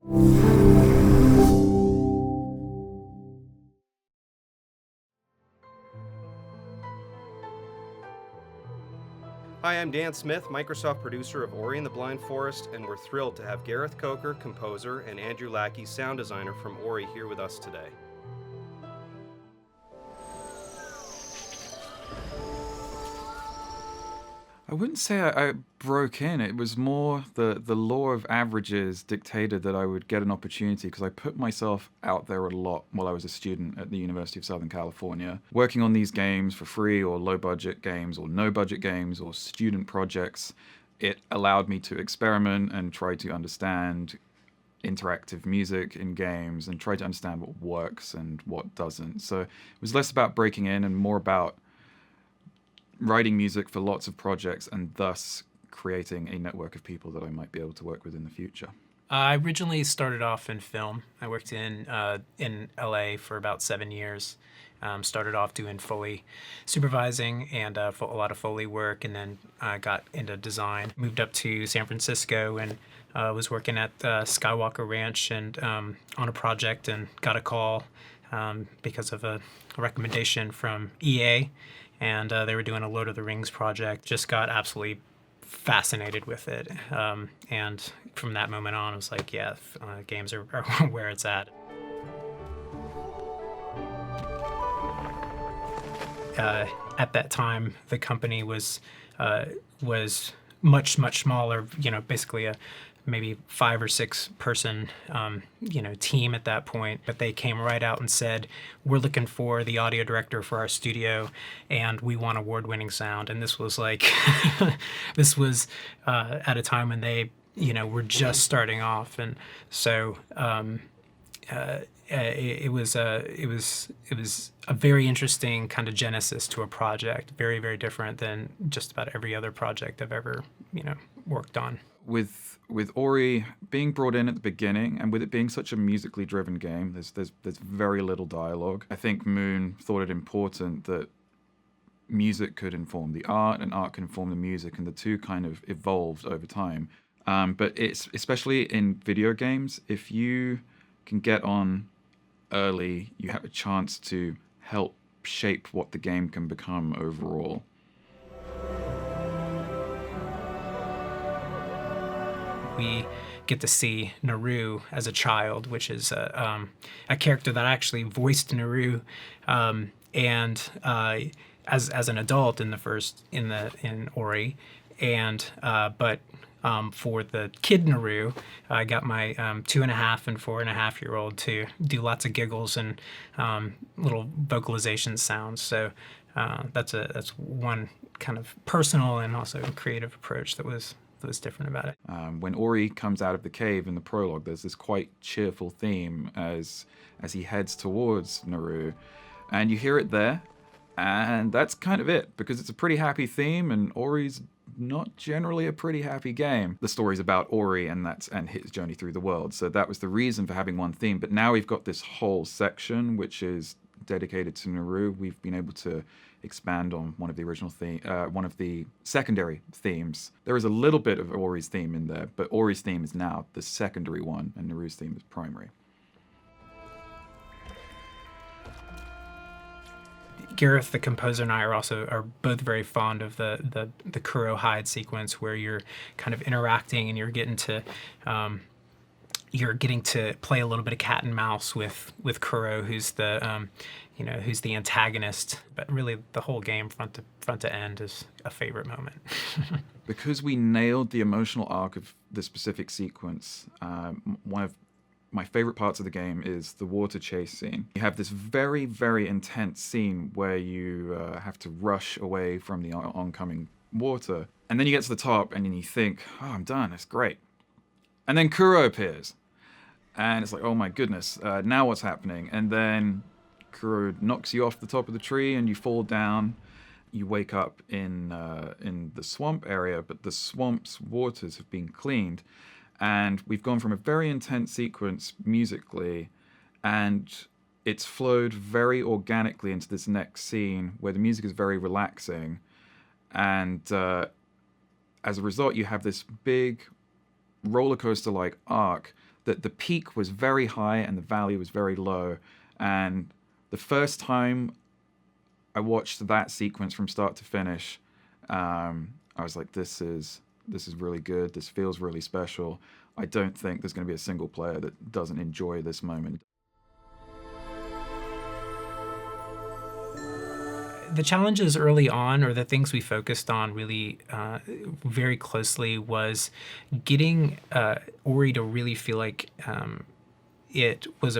Hi, I'm Dan Smith, Microsoft producer of Ori and the Blind Forest, and we're thrilled to have Gareth Coker, composer, and Andrew Lackey, sound designer from Ori, here with us today. I wouldn't say I broke in. It was more the law of averages dictated that I would get an opportunity because I put myself out there a lot while I was a student at the University of Southern California, working on these games for free or low budget games or no budget games or student projects. It allowed me to experiment and try to understand interactive music in games and try to understand what works and what doesn't. So it was less about breaking in and more about writing music for lots of projects and thus creating a network of people that I might be able to work with in the future. I originally started off in film. I worked in LA for about 7 years. Started off doing Foley supervising and a lot of Foley work, and then got into design. Moved up to San Francisco and was working at Skywalker Ranch and on a project, and got a call because of a recommendation from EA. And they were doing a Lord of the Rings project. Just got absolutely fascinated with it. And from that moment on, I was like, yeah, games are where it's at. At that time, the company was much smaller. Basically a maybe 5 or 6 person team at that point. But they came right out and said, we're looking for the audio director for our studio, and we want award-winning sound. And this was like this was at a time when they were just starting off, and so it was a very interesting kind of genesis to a project, very, very different than just about every other project I've ever worked on. With Ori being brought in at the beginning, and with it being such a musically driven game, there's very little dialogue. I think Moon thought it important that music could inform the art and art can inform the music, and the two kind of evolved over time. But it's especially in video games, if you can get on early, you have a chance to help shape what the game can become overall. We get to see Naru as a child, which is a character that actually voiced Naru, and as an adult in Ori, and but for the kid Naru, I got my 2.5 and 4.5-year-old to do lots of giggles and little vocalization sounds. So that's one kind of personal and also creative approach that was different about it. When Ori comes out of the cave in the prologue, there's this quite cheerful theme as he heads towards Naru, and you hear it there, and that's kind of it, because it's a pretty happy theme, and Ori's not generally a pretty happy game. The story's about Ori and his journey through the world, so that was the reason for having one theme. But now we've got this whole section which is dedicated to Naru. We've been able to expand on one of the secondary themes. There is a little bit of Ori's theme in there, but Ori's theme is now the secondary one, and Naru's theme is primary. Gareth, the composer, and I are both very fond of the Kuro hide sequence, where you're kind of interacting and you're getting to play a little bit of cat and mouse with Kuro, who's the who's the antagonist. But really, the whole game, front to end, is a favorite moment. Because we nailed the emotional arc of the specific sequence, one of my favorite parts of the game is the water chase scene. You have this very, very intense scene where you have to rush away from the oncoming water. And then you get to the top and then you think, oh, I'm done, it's great. And then Kuro appears. And it's like, oh my goodness, now what's happening? And then Kuro knocks you off the top of the tree and you fall down. You wake up in the swamp area, but the swamp's waters have been cleaned. And we've gone from a very intense sequence musically, and it's flowed very organically into this next scene where the music is very relaxing. And as a result, you have this big roller coaster-like arc that the peak was very high and the valley was very low. And the first time I watched that sequence from start to finish, I was like, this is really good. This feels really special. I don't think there's going to be a single player that doesn't enjoy this moment. The challenges early on, or the things we focused on really very closely, was getting Ori to really feel like it was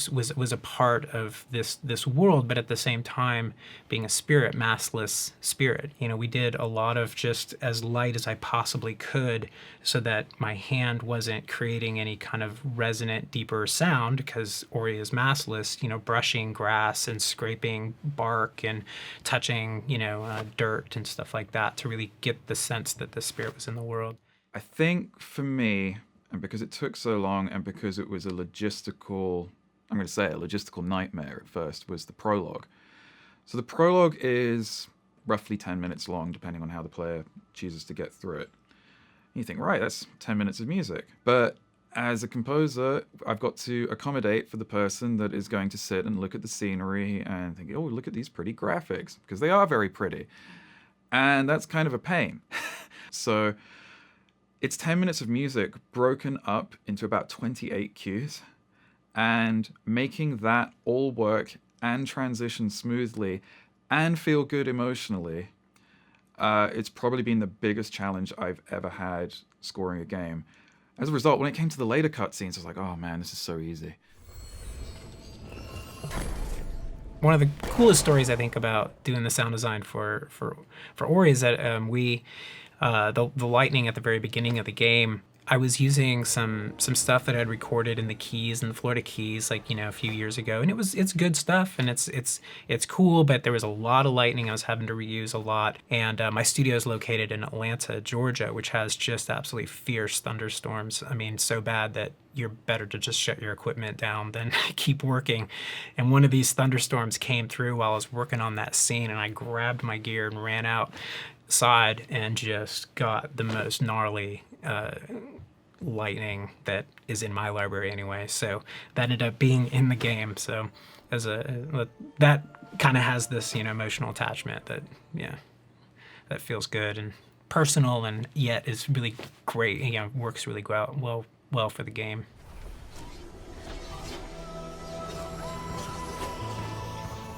was a part of this world, but at the same time being a spirit, massless spirit. You know, we did a lot of just as light as I possibly could, so that my hand wasn't creating any kind of resonant, deeper sound, because Ori is massless. You know, brushing grass and scraping bark and touching, dirt and stuff like that, to really get the sense that the spirit was in the world. I think for me, and because it took so long, and because it was a logistical nightmare at first, was the prologue. So the prologue is roughly 10 minutes long, depending on how the player chooses to get through it. And you think, right, that's 10 minutes of music. But as a composer, I've got to accommodate for the person that is going to sit and look at the scenery and think, oh, look at these pretty graphics, because they are very pretty. And that's kind of a pain. So it's 10 minutes of music broken up into about 28 cues, and making that all work and transition smoothly and feel good emotionally. It's probably been the biggest challenge I've ever had scoring a game. As a result, when it came to the later cutscenes, I was like, oh man, this is so easy. One of the coolest stories I think about doing the sound design for Ori is that the lightning at the very beginning of the game, I was using some stuff that I had recorded in the keys, in the Florida keys, like, a few years ago, and it's good stuff, and it's cool, but there was a lot of lightning I was having to reuse a lot. And my studio is located in Atlanta, Georgia, which has just absolutely fierce thunderstorms. I mean, so bad that you're better to just shut your equipment down than keep working. And one of these thunderstorms came through while I was working on that scene, and I grabbed my gear and ran outside and just got the most gnarly lightning that is in my library anyway. So that ended up being in the game. So that kind of has this emotional attachment that that feels good and personal, and yet is really great. Works really well for the game.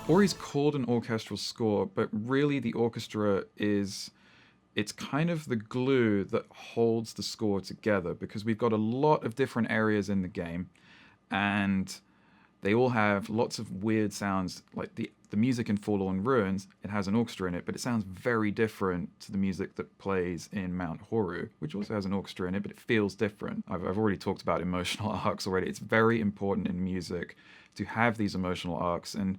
Ori's called an orchestral score, but really the orchestra it's kind of the glue that holds the score together, because we've got a lot of different areas in the game, and they all have lots of weird sounds. Like the music in Forlorn Ruins, it has an orchestra in it, but it sounds very different to the music that plays in Mount Horu, which also has an orchestra in it, but it feels different. I've already talked about emotional arcs already. It's very important in music to have these emotional arcs, and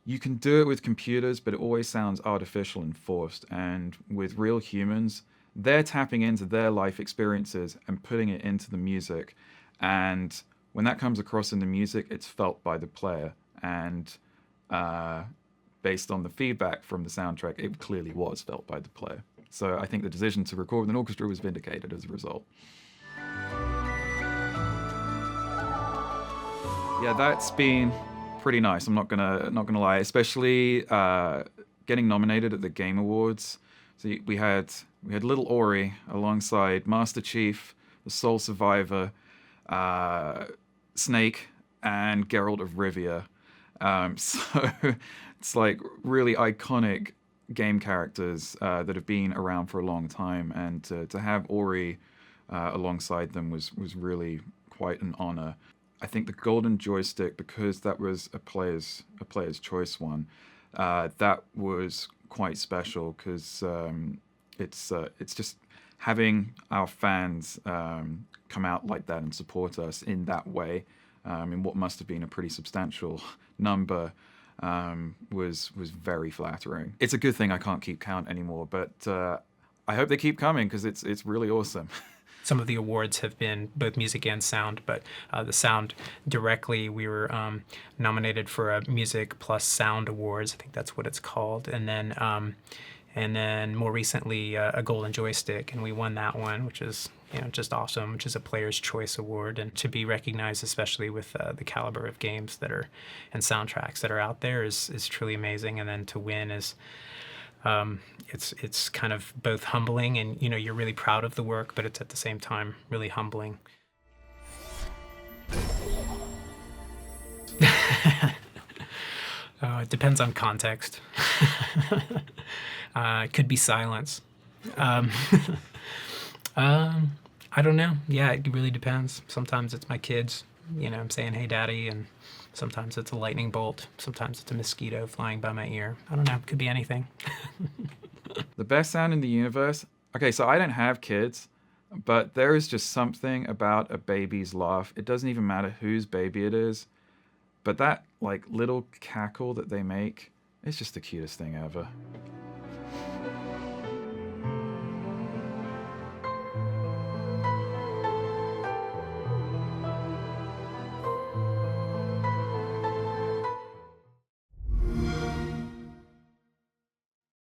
you can do it with computers, but it always sounds artificial and forced. And with real humans, they're tapping into their life experiences and putting it into the music. And when that comes across in the music, it's felt by the player. And based on the feedback from the soundtrack, it clearly was felt by the player. So I think the decision to record with an orchestra was vindicated as a result. Yeah, that's been pretty nice. I'm not gonna lie, especially getting nominated at the Game Awards. So we had little Ori alongside Master Chief, the Soul Survivor, Snake, and Geralt of Rivia. So it's like really iconic game characters that have been around for a long time, and to have Ori alongside them was really quite an honor. I think the Golden Joystick, because that was a player's choice one, that was quite special, because it's just having our fans come out like that and support us in that way, in what must have been a pretty substantial number, was very flattering. It's a good thing I can't keep count anymore, but I hope they keep coming, because it's really awesome. Some of the awards have been both music and sound, but the sound directly, we were nominated for a Music Plus Sound Awards. I think that's what it's called. And then and then more recently a golden joystick, and we won that one, which is just awesome, which is a Player's Choice Award, and to be recognized, especially with the caliber of games that are and soundtracks that are out there, is truly amazing. And then to win is it's kind of both humbling, and you're really proud of the work, but it's at the same time really humbling. It depends on context. It could be silence. I don't know. Yeah, it really depends. Sometimes it's my kids, I'm saying, "Hey, Daddy," and sometimes it's a lightning bolt. Sometimes it's a mosquito flying by my ear. I don't know. It could be anything. The best sound in the universe. Okay, so I don't have kids, but there is just something about a baby's laugh. It doesn't even matter whose baby it is, but that little cackle that they make, it's just the cutest thing ever.